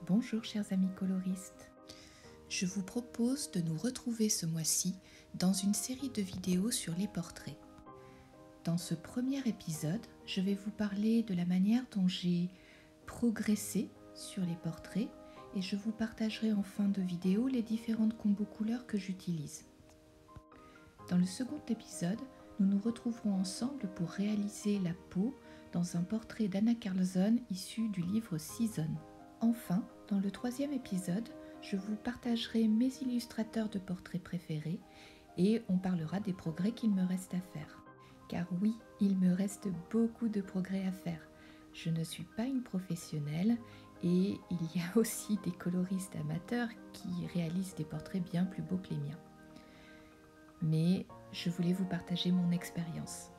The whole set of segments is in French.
Bonjour chers amis coloristes. Je vous propose de nous retrouver ce mois-ci dans une série de vidéos sur les portraits. Dans ce premier épisode, je vais vous parler de la manière dont j'ai progressé sur les portraits et je vous partagerai en fin de vidéo les différentes combos couleurs que j'utilise. Dans le second épisode, nous nous retrouverons ensemble pour réaliser la peau dans un portrait d'Anna Carlzon issu du livre Season. Enfin, dans le troisième épisode, je vous partagerai mes illustrateurs de portraits préférés et on parlera des progrès qu'il me reste à faire. Car oui, il me reste beaucoup de progrès à faire. Je ne suis pas une professionnelle et il y a aussi des coloristes amateurs qui réalisent des portraits bien plus beaux que les miens. Mais je voulais vous partager mon expérience.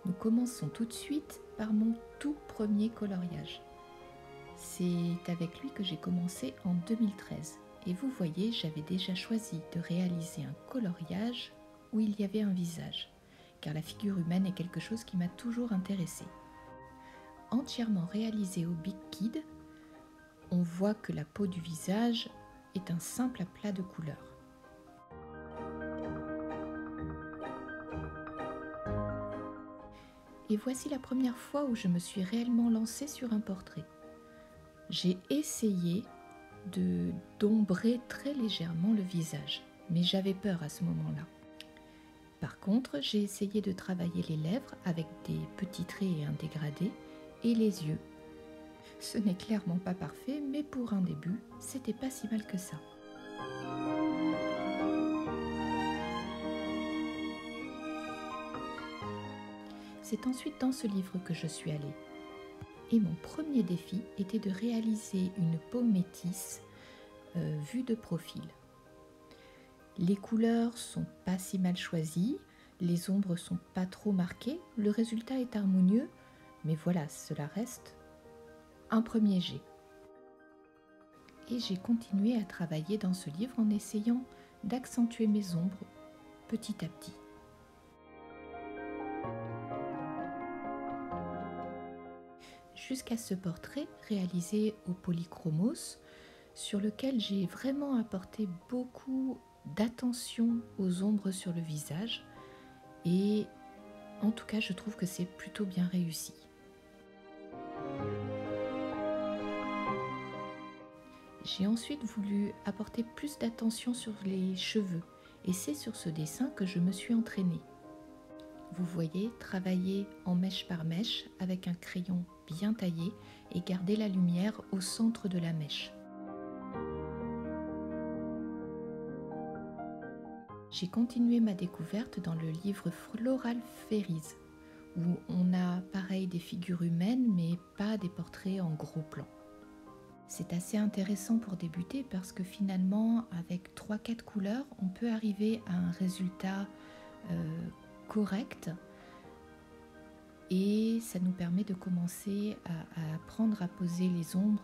Nous commençons tout de suite par mon tout premier coloriage. C'est avec lui que j'ai commencé en 2013. Et vous voyez, j'avais déjà choisi de réaliser un coloriage où il y avait un visage, car la figure humaine est quelque chose qui m'a toujours intéressée. Entièrement réalisé au Big Kid, on voit que la peau du visage est un simple aplat de couleurs. Et voici la première fois où je me suis réellement lancée sur un portrait. J'ai essayé d'ombrer très légèrement le visage, mais j'avais peur à ce moment-là. Par contre, j'ai essayé de travailler les lèvres avec des petits traits et un dégradé, et les yeux. Ce n'est clairement pas parfait, mais pour un début, c'était pas si mal que ça. C'est ensuite dans ce livre que je suis allée. Et mon premier défi était de réaliser une peau métisse vue de profil. Les couleurs sont pas si mal choisies, les ombres sont pas trop marquées, le résultat est harmonieux, mais voilà, cela reste un premier jet. Et j'ai continué à travailler dans ce livre en essayant d'accentuer mes ombres petit à petit. Jusqu'à ce portrait réalisé au polychromos sur lequel j'ai vraiment apporté beaucoup d'attention aux ombres sur le visage et en tout cas je trouve que c'est plutôt bien réussi. J'ai ensuite voulu apporter plus d'attention sur les cheveux et c'est sur ce dessin que je me suis entraînée. Vous voyez, travailler en mèche par mèche avec un crayon bien taillé et garder la lumière au centre de la mèche. J'ai continué ma découverte dans le livre Floral Fairies, où on a pareil des figures humaines mais pas des portraits en gros plan. C'est assez intéressant pour débuter parce que finalement avec 3-4 couleurs on peut arriver à un résultat correct et ça nous permet de commencer à apprendre à poser les ombres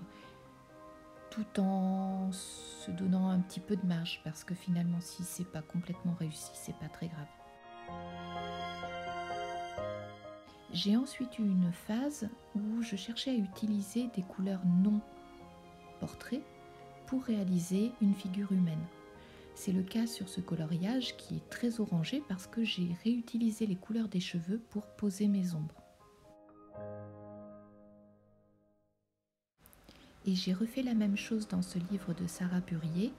tout en se donnant un petit peu de marge parce que finalement si c'est pas complètement réussi c'est pas très grave. J'ai ensuite eu une phase où je cherchais à utiliser des couleurs non portraits pour réaliser une figure humaine. C'est le cas sur ce coloriage qui est très orangé parce que j'ai réutilisé les couleurs des cheveux pour poser mes ombres. Et j'ai refait la même chose dans ce livre de Sarah Burier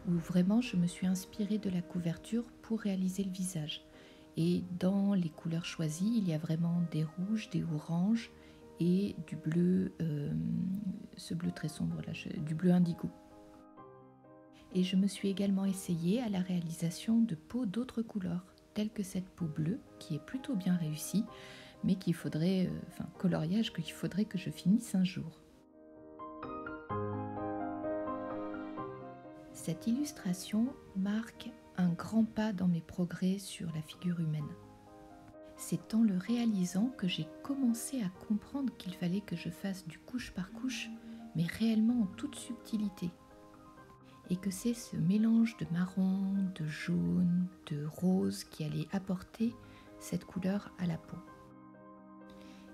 où vraiment je me suis inspirée de la couverture pour réaliser le visage. Et dans les couleurs choisies, il y a vraiment des rouges, des oranges et du bleu, ce bleu très sombre là, du bleu indigo. Et je me suis également essayée à la réalisation de peaux d'autres couleurs, telles que cette peau bleue, qui est plutôt bien réussie, mais qu'il faudrait, coloriage qu'il faudrait que je finisse un jour. Cette illustration marque un grand pas dans mes progrès sur la figure humaine. C'est en le réalisant que j'ai commencé à comprendre qu'il fallait que je fasse du couche par couche, mais réellement en toute subtilité. Et que c'est ce mélange de marron, de jaune, de rose qui allait apporter cette couleur à la peau.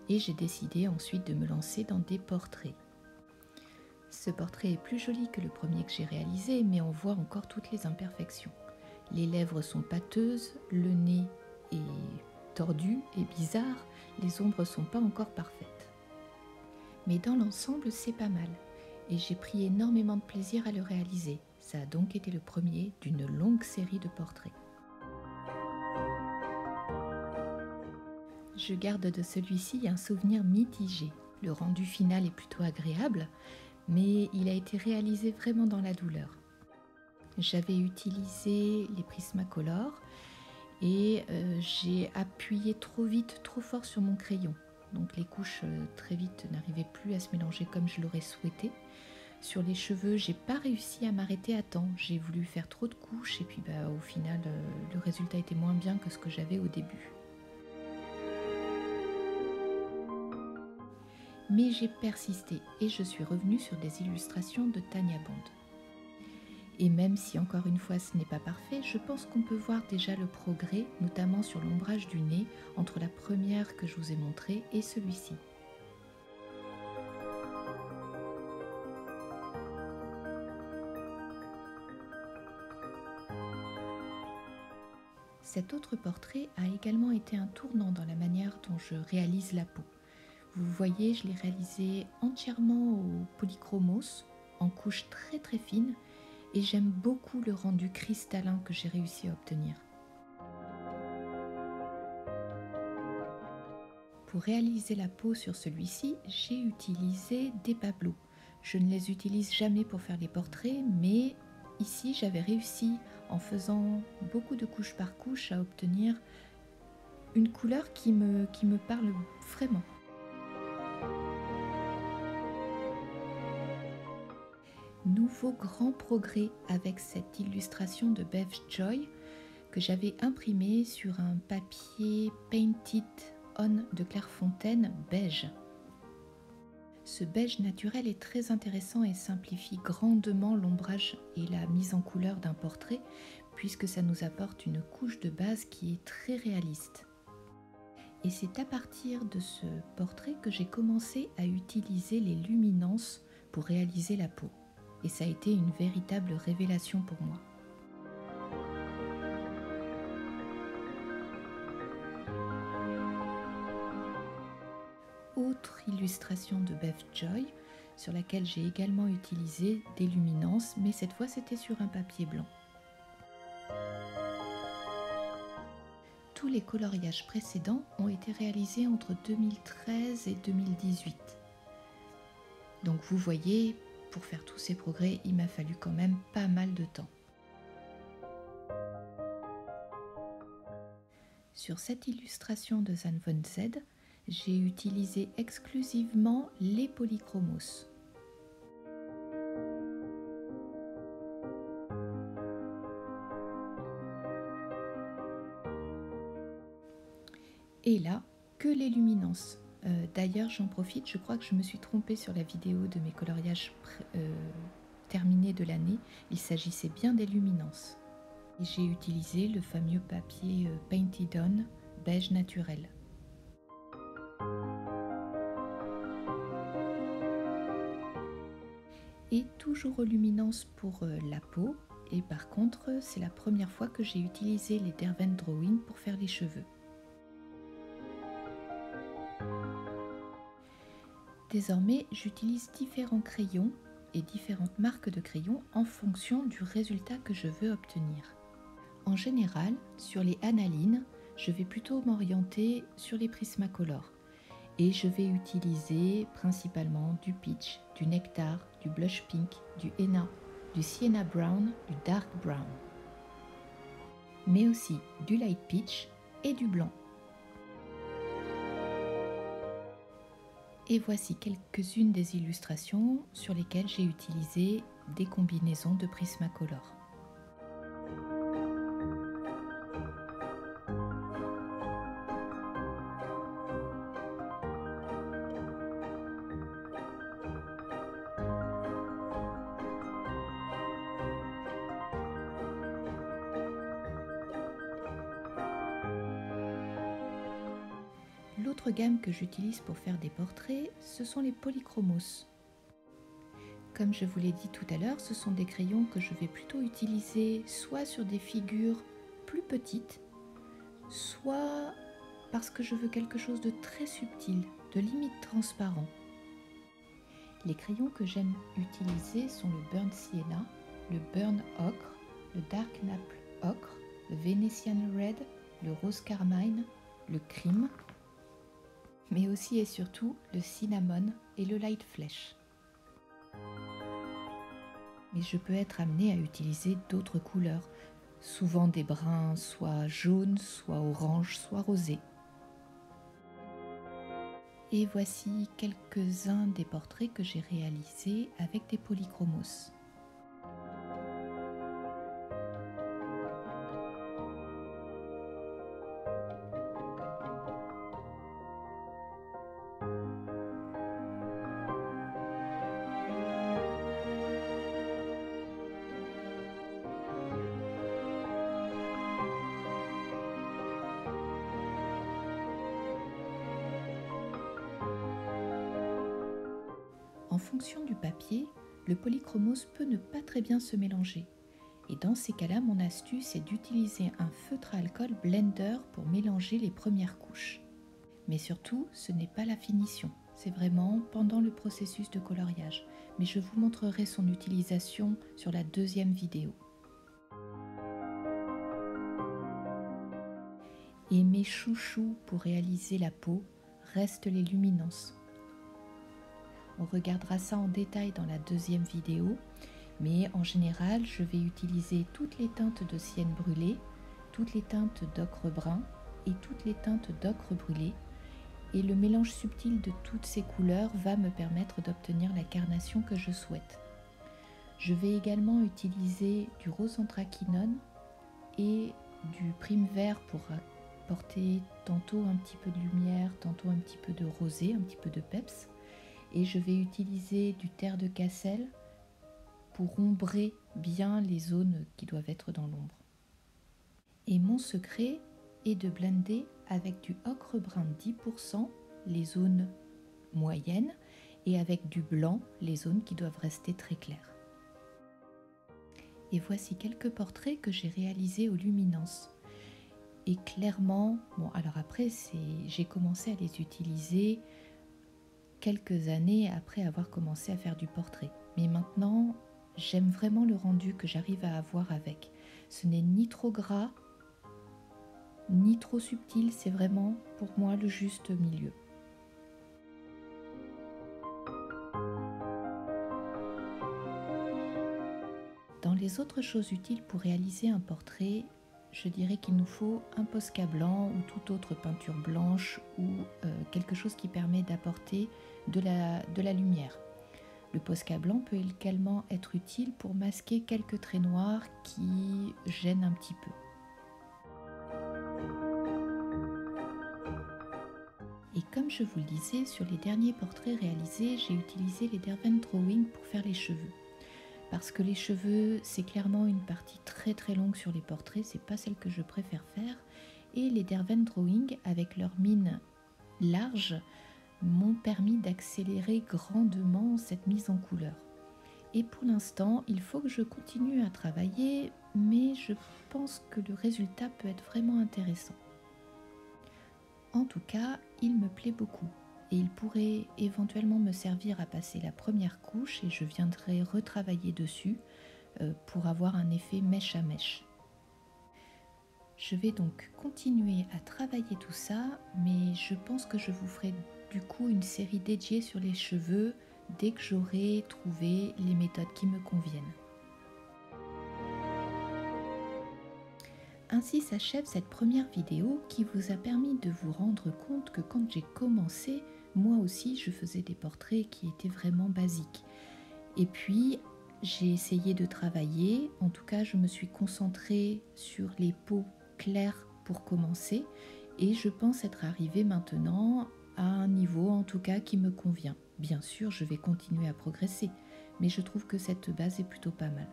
Et j'ai décidé ensuite de me lancer dans des portraits. Ce portrait est plus joli que le premier que j'ai réalisé, mais on voit encore toutes les imperfections. Les lèvres sont pâteuses, le nez est tordu et bizarre, les ombres sont pas encore parfaites. Mais dans l'ensemble, c'est pas mal, et j'ai pris énormément de plaisir à le réaliser. Ça a donc été le premier d'une longue série de portraits. Je garde de celui-ci un souvenir mitigé. Le rendu final est plutôt agréable, mais il a été réalisé vraiment dans la douleur. J'avais utilisé les Prismacolor et j'ai appuyé trop vite, trop fort sur mon crayon. Donc les couches très vite n'arrivaient plus à se mélanger comme je l'aurais souhaité. Sur les cheveux, j'ai pas réussi à m'arrêter à temps. J'ai voulu faire trop de couches et puis au final, le résultat était moins bien que ce que j'avais au début. Mais j'ai persisté et je suis revenue sur des illustrations de Tania Bond. Et même si encore une fois ce n'est pas parfait, je pense qu'on peut voir déjà le progrès, notamment sur l'ombrage du nez, entre la première que je vous ai montrée et celui-ci. Cet autre portrait a également été un tournant dans la manière dont je réalise la peau. Vous voyez, je l'ai réalisé entièrement au polychromos, en couche très très fine, et j'aime beaucoup le rendu cristallin que j'ai réussi à obtenir. Pour réaliser la peau sur celui-ci, j'ai utilisé des Pablo. Je ne les utilise jamais pour faire les portraits, mais ici j'avais réussi, en faisant beaucoup de couche par couche, à obtenir une couleur qui me parle vraiment. Nouveau grand progrès avec cette illustration de Bev Joy que j'avais imprimée sur un papier Painted On de Clairefontaine beige. Ce beige naturel est très intéressant et simplifie grandement l'ombrage et la mise en couleur d'un portrait puisque ça nous apporte une couche de base qui est très réaliste. Et c'est à partir de ce portrait que j'ai commencé à utiliser les luminances pour réaliser la peau. Et ça a été une véritable révélation pour moi. Autre illustration de Bev Joy, sur laquelle j'ai également utilisé des luminances, mais cette fois c'était sur un papier blanc. Tous les coloriages précédents ont été réalisés entre 2013 et 2018. Donc vous voyez, pour faire tous ces progrès, il m'a fallu quand même pas mal de temps. Sur cette illustration de Zan Von Z, j'ai utilisé exclusivement les polychromos. Et là, que les luminances. D'ailleurs, j'en profite, je crois que je me suis trompée sur la vidéo de mes coloriages terminés de l'année. Il s'agissait bien des luminances. J'ai utilisé le fameux papier Painted On beige naturel. Et toujours aux luminances pour la peau. Et par contre, c'est la première fois que j'ai utilisé les Derwent Drawing pour faire les cheveux. Désormais, j'utilise différents crayons et différentes marques de crayons en fonction du résultat que je veux obtenir. En général, sur les Analine, je vais plutôt m'orienter sur les Prismacolor et je vais utiliser principalement du Peach, du Nectar, du Blush Pink, du Henna, du Sienna Brown, du Dark Brown, mais aussi du Light Peach et du blanc. Et voici quelques-unes des illustrations sur lesquelles j'ai utilisé des combinaisons de Prismacolor. L'autre gamme que j'utilise pour faire des portraits, ce sont les polychromos. Comme je vous l'ai dit tout à l'heure, ce sont des crayons que je vais plutôt utiliser soit sur des figures plus petites, soit parce que je veux quelque chose de très subtil, de limite transparent. Les crayons que j'aime utiliser sont le Burnt Sienna, le Burnt Ocre, le Dark Maple Ocre, le Venetian Red, le Rose Carmine, le Cream, mais aussi et surtout le Cinnamon et le Light Flesh. Mais je peux être amenée à utiliser d'autres couleurs, souvent des bruns soit jaunes, soit orange, soit rosés. Et voici quelques-uns des portraits que j'ai réalisés avec des polychromos. En fonction du papier, le polychromos peut ne pas très bien se mélanger. Et dans ces cas-là, mon astuce est d'utiliser un feutre à alcool blender pour mélanger les premières couches. Mais surtout, ce n'est pas la finition, c'est vraiment pendant le processus de coloriage. Mais je vous montrerai son utilisation sur la deuxième vidéo. Et mes chouchous pour réaliser la peau restent les luminances. On regardera ça en détail dans la deuxième vidéo, mais en général, je vais utiliser toutes les teintes de sienne brûlée, toutes les teintes d'ocre brun et toutes les teintes d'ocre brûlé. Et le mélange subtil de toutes ces couleurs va me permettre d'obtenir la carnation que je souhaite. Je vais également utiliser du rose anthracynone et du prime vert pour apporter tantôt un petit peu de lumière, tantôt un petit peu de rosé, un petit peu de peps. Et je vais utiliser du terre de Cassel pour ombrer bien les zones qui doivent être dans l'ombre. Et mon secret est de blender avec du ocre brun 10% les zones moyennes et avec du blanc les zones qui doivent rester très claires. Et voici quelques portraits que j'ai réalisés aux luminances. Et clairement, bon alors après j'ai commencé à les utiliser quelques années après avoir commencé à faire du portrait. Mais maintenant, j'aime vraiment le rendu que j'arrive à avoir avec. Ce n'est ni trop gras, ni trop subtil, c'est vraiment pour moi le juste milieu. Dans les autres choses utiles pour réaliser un portrait, je dirais qu'il nous faut un Posca blanc ou toute autre peinture blanche ou quelque chose qui permet d'apporter de la lumière. Le Posca blanc peut également être utile pour masquer quelques traits noirs qui gênent un petit peu. Et comme je vous le disais, sur les derniers portraits réalisés, j'ai utilisé les Derwent Drawing pour faire les cheveux. Parce que les cheveux, c'est clairement une partie très très longue sur les portraits, c'est pas celle que je préfère faire. Et les Derwent Drawing, avec leur mine large, m'ont permis d'accélérer grandement cette mise en couleur. Et pour l'instant, il faut que je continue à travailler, mais je pense que le résultat peut être vraiment intéressant. En tout cas, il me plaît beaucoup. Et il pourrait éventuellement me servir à passer la première couche et je viendrai retravailler dessus pour avoir un effet mèche à mèche. Je vais donc continuer à travailler tout ça, mais je pense que je vous ferai du coup une série dédiée sur les cheveux dès que j'aurai trouvé les méthodes qui me conviennent. Ainsi s'achève cette première vidéo qui vous a permis de vous rendre compte que quand j'ai commencé, moi aussi je faisais des portraits qui étaient vraiment basiques. Et puis j'ai essayé de travailler, en tout cas je me suis concentrée sur les peaux claires pour commencer et je pense être arrivée maintenant à un niveau en tout cas qui me convient. Bien sûr je vais continuer à progresser, mais je trouve que cette base est plutôt pas mal.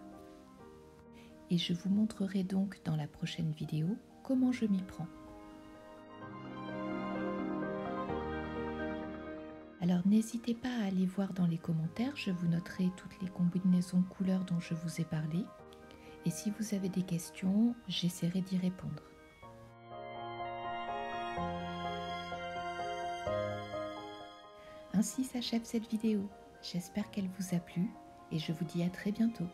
Et je vous montrerai donc dans la prochaine vidéo comment je m'y prends. Alors n'hésitez pas à aller voir dans les commentaires, je vous noterai toutes les combinaisons couleurs dont je vous ai parlé. Et si vous avez des questions, j'essaierai d'y répondre. Ainsi s'achève cette vidéo. J'espère qu'elle vous a plu et je vous dis à très bientôt.